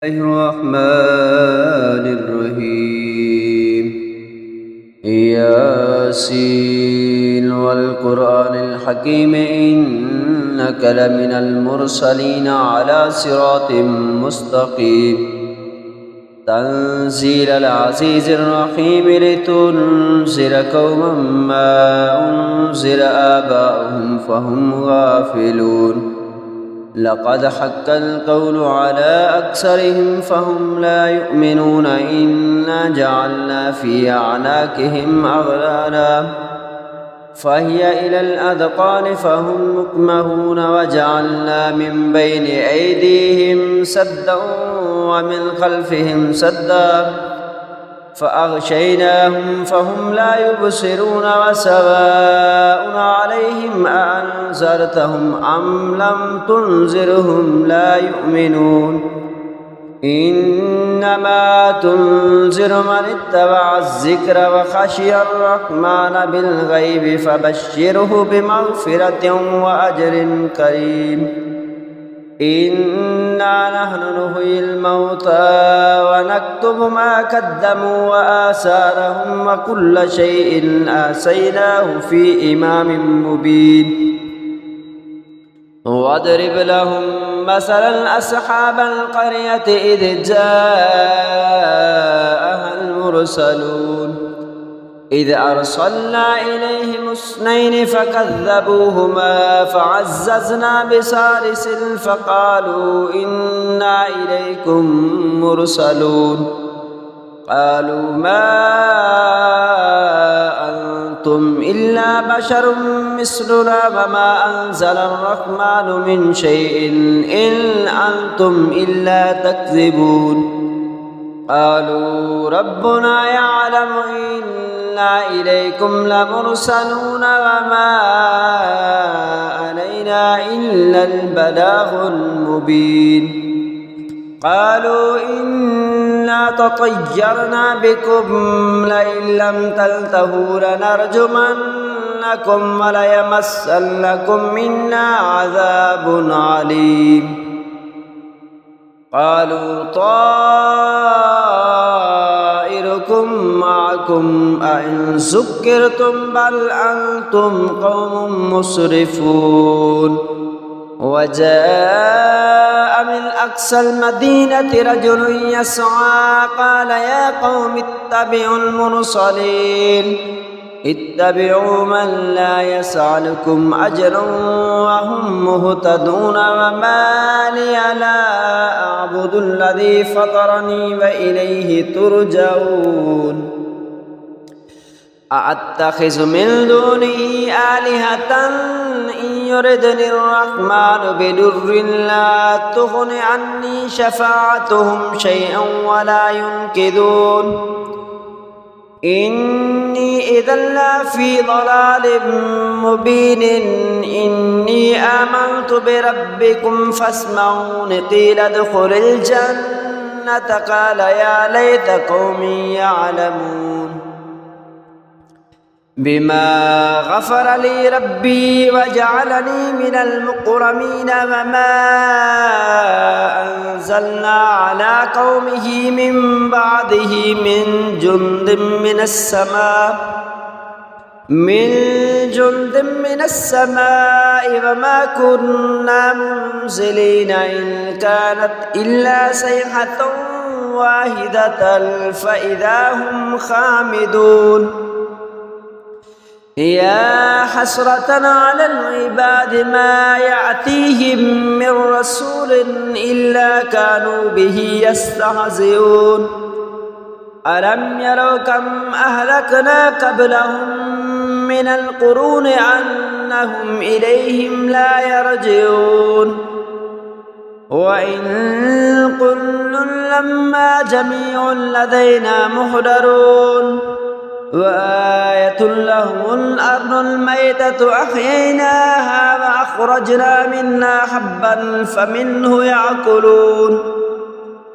الله الرحمن الرحيم. ياسين والقرآن الحكيم إنك لمن المرسلين على صراط مستقيم تنزيل العزيز الرحيم لتنذر قوما ما أنذر آباؤهم فهم غافلون. لقد حق القول على أكثرهم فهم لا يؤمنون. إنا جعلنا في أعناقهم أغلالا فهي إلى الأذقان فهم مقمحون. وجعلنا من بين أيديهم سدا ومن خلفهم سدا فأغشيناهم فهم لا يبصرون. وسواء عليهم أأنذرتهم أم لم تنذرهم لا يؤمنون. إنما تنذر من اتبع الذكر وخشي الرحمن بالغيب فبشره بمغفرة وأجر كريم. إنا نحن نحيي الموتى ونكتب ما قدموا وآثارهم وكل شيء آتيناه في إمام مبين. واضرب لهم مثلا أصحاب القرية إذ جاءها المرسلون إذ أرسلنا إليهم اثنين فكذبوهما فعززنا بثالث فقالوا إنا إليكم مرسلون. قالوا ما أنتم إلا بشر مثلنا وما أنزل الرحمن من شيء إن أنتم إلا تكذبون. قالوا ربنا يعلم إنا إليكم لمرسلون وما علينا إلا البلاغ المبين. قالوا إنا تطيرنا بكم لئن لم تنتهوا لنرجمنكم وليمسنكم منا عذاب عليم. قالوا طائركم معكم أئن ذكرتم بل أنتم قوم مسرفون. وجاء من أقصى المدينة رجل يسعى قال يا قوم اتبعوا المرسلين اتبعوا من لا يسألكم أجرا وهم مهتدون. وما لي لا أعبد الذي فطرني وإليه ترجعون. أأتخذ من دونه آلهة إن يردني الرحمن بضر لا تغن عني شفاعتهم شيئا ولا ينقذون. إني إذا لفي ضلال مبين. إني آمنت بربكم فاسمعون. قيل ادخل الجنة قال يا ليت قومي يعلمون بما غفر لي ربي وجعلني من المكرمين. وما أنزلنا على قومه من بعده من جند من السماء وما كنا منزلين. إن كانت إلا صيحة واحدة فإذا هم خامدون. يا حسرة على العباد ما يأتيهم من رسول إلا كانوا به يستهزئون. ألم يروا كم أهلكنا قبلهم من القرون أنهم إليهم لا يرجعون. وإن كل لما جميع لدينا محضرون. وآية لهم الأرض الميتة أحييناها وأخرجنا منها حبا فمنه يأكلون.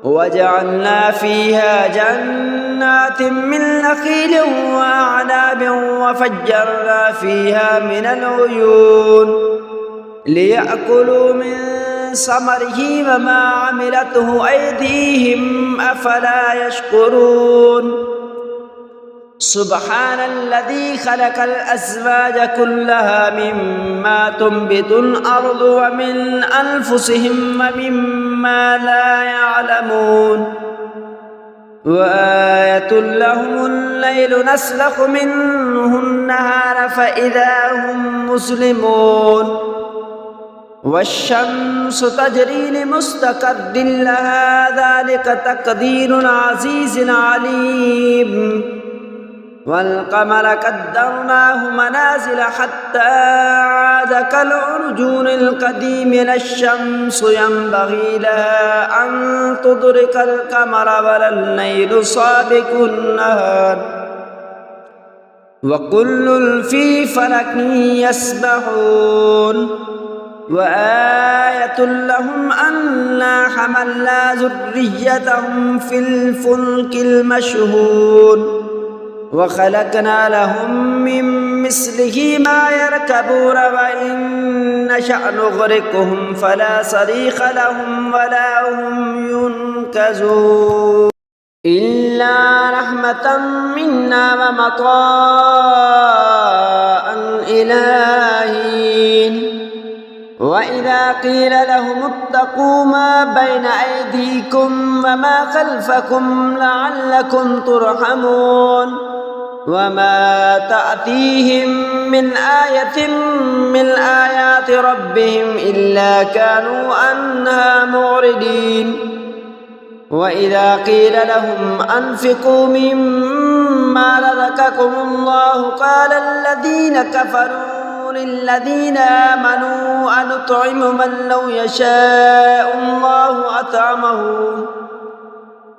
وجعلنا فيها جنات من نخيل وأعناب وفجرنا فيها من العيون ليأكلوا من ثمره وما عملته أيديهم أفلا يشكرون سبحان الذي خلق الأزواج كلها مما تنبت الأرض ومن أنفسهم ومما لا يعلمون وآية لهم الليل نسلخ منه النهار فإذا هم مسلمون والشمس تجري لمستقر لها ذلك تقدير العزيز العليم والقمر قدرناه منازل حتى عاد كالعرجون القديم لا الشمس ينبغي لها أن تدرك القمر ولا الليل سابق النهار وكل في فلك يسبحون وآية لهم أنا حملنا ذريتهم في الفلك المشحون وخلقنا لهم من مثله ما يركبون وإن نشأ نغرقهم فلا صريخ لهم ولا هم ينقذون إلا رحمة منا ومطاعا إلى حين وإذا قيل لهم اتقوا ما بين أيديكم وما خلفكم لعلكم ترحمون وما تأتيهم من آية من آيات ربهم إلا كانوا عنها معرضين وإذا قيل لهم أنفقوا مما رزقكم الله قال الذين كفروا للذين آمنوا أنطعم من لو يشاء الله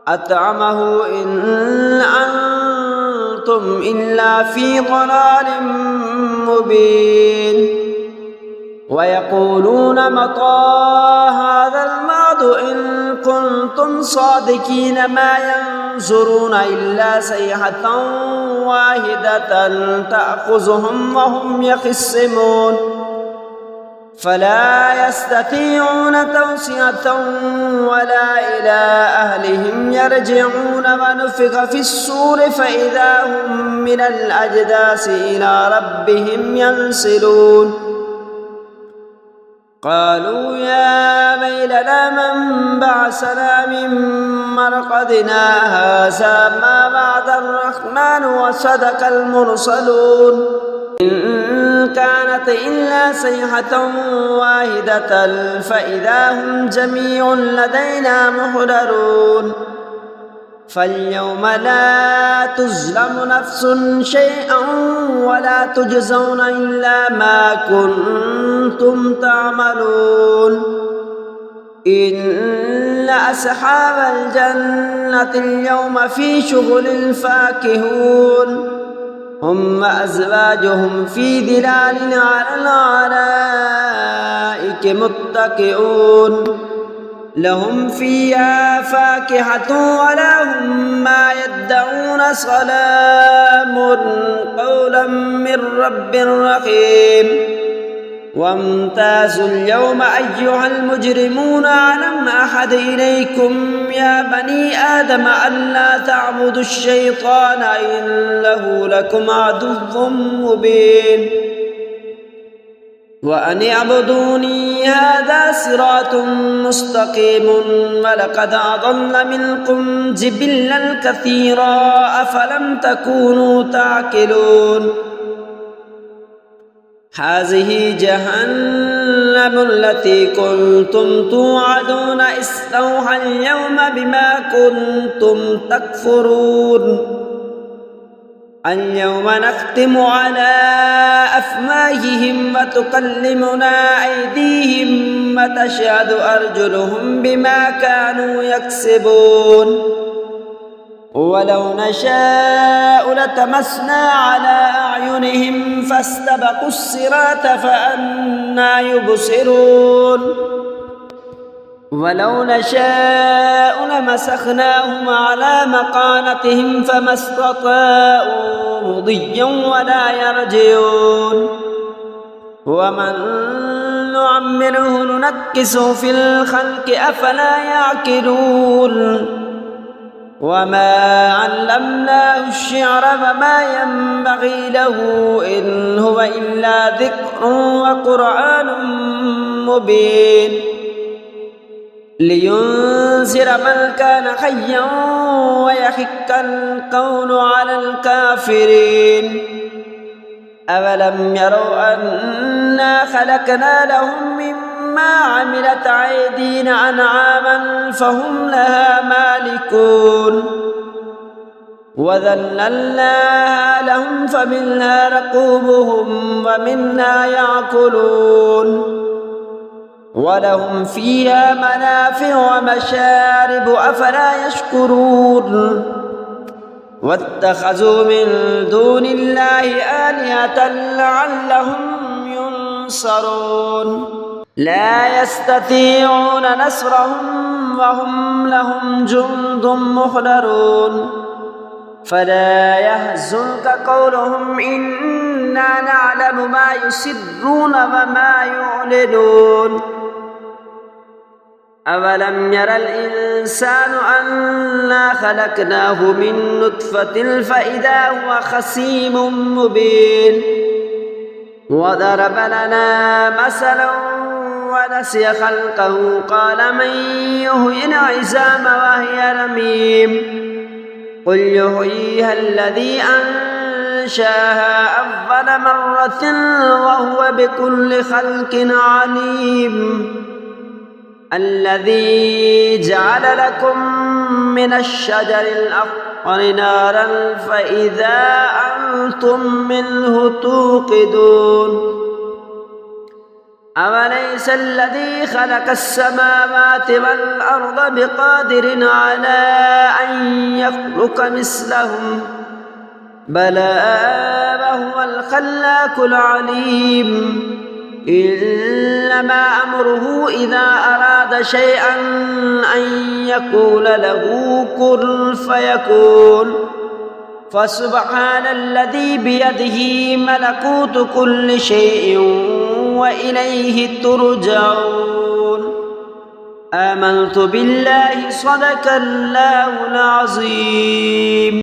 أطعمه إن أنتم إلا في ضلال مبين ويقولون متى هذا الوعد إن كنتم صادقين ما ينظرون إلا صيحة واحدة تأخذهم وهم يخصمون فلا يستطيعون توصية ولا إلى أهلهم يرجعون ونفخ في الصور فإذا هم من الأجداث إلى ربهم ينسلون قالوا يا ويلنا من بعثنا من مرقدنا هذا ما وعد الرحمن وصدق المرسلون إن كانت إلا صيحة واحدة فإذا هم جميع لدينا محضرون فاليوم لا تظلم نفس شيئا ولا تجزون إلا ما كنتم تعملون إن أصحاب الجنة اليوم في شغل فاكهون هم وأزواجهم في ظلال على الأرائك متكئون لهم فيها فاكهة ولهم ما يدعون سلام قولا من رب رحيم وامتازوا اليوم أيها المجرمون ألم أحد إليكم يا بني آدم ألا تعبدوا الشيطان إنه لكم عدو مبين وأن اعبدوني هذا صراط مستقيم ولقد أضل منكم جبلا كثيرا أفلم تكونوا تعقلون هذه جهنم التي كنتم توعدون استوحى اليوم بما كنتم تكفرون اليوم نختم على أفواههم وتكلمنا أيديهم وتشهد أرجلهم بما كانوا يكسبون ولو نشاء لتمسنا على أعينهم فاستبقوا الصراط فأنى يبصرون ولو نشاء لمسخناهم على مكانتهم فما استطاعوا مضيا ولا يرجعون ومن نعمره ننكسه في الخلق أفلا يعقلون وما علمناه الشعر وما ينبغي له إن هو إلا ذكر وقرآن مبين لينذر من كان حيا ويحق القول على الكافرين أولم يروا أنا خلقنا لهم مما عملت أيدينا أنعاما فهم لها مالكون وذللناها لهم فمنها ركوبهم ومنها يأكلون ولهم فيها منافع ومشارب أفلا يشكرون واتخذوا من دون الله آلهة لعلهم ينصرون لا يستطيعون نصرهم وهم لهم جند محضرون فلا يحزنك قولهم إنا نعلم ما يسرون وما يعلنون أولم ير الإنسان أنا خلقناه من نطفة فإذا هو خصيم مبين وضرب لنا مثلا ونسي خلقه قال من يحيي العظام وهي رميم قل يحييها الذي أنشاها أول مرة وهو بكل خلق عليم الذي جعل لكم من الشجر الأخضر نارا فإذا أنتم منه توقدون أوليس الذي خلق السماوات والأرض بقادر على أن يخلق مثلهم بلى وهو الخلاق العليم إنما أمره إذا أراد شيئا أن يقول له كن فيكون فسبحان الذي بيده ملكوت كل شيء وإليه ترجعون آمنت بالله صدق الله العظيم.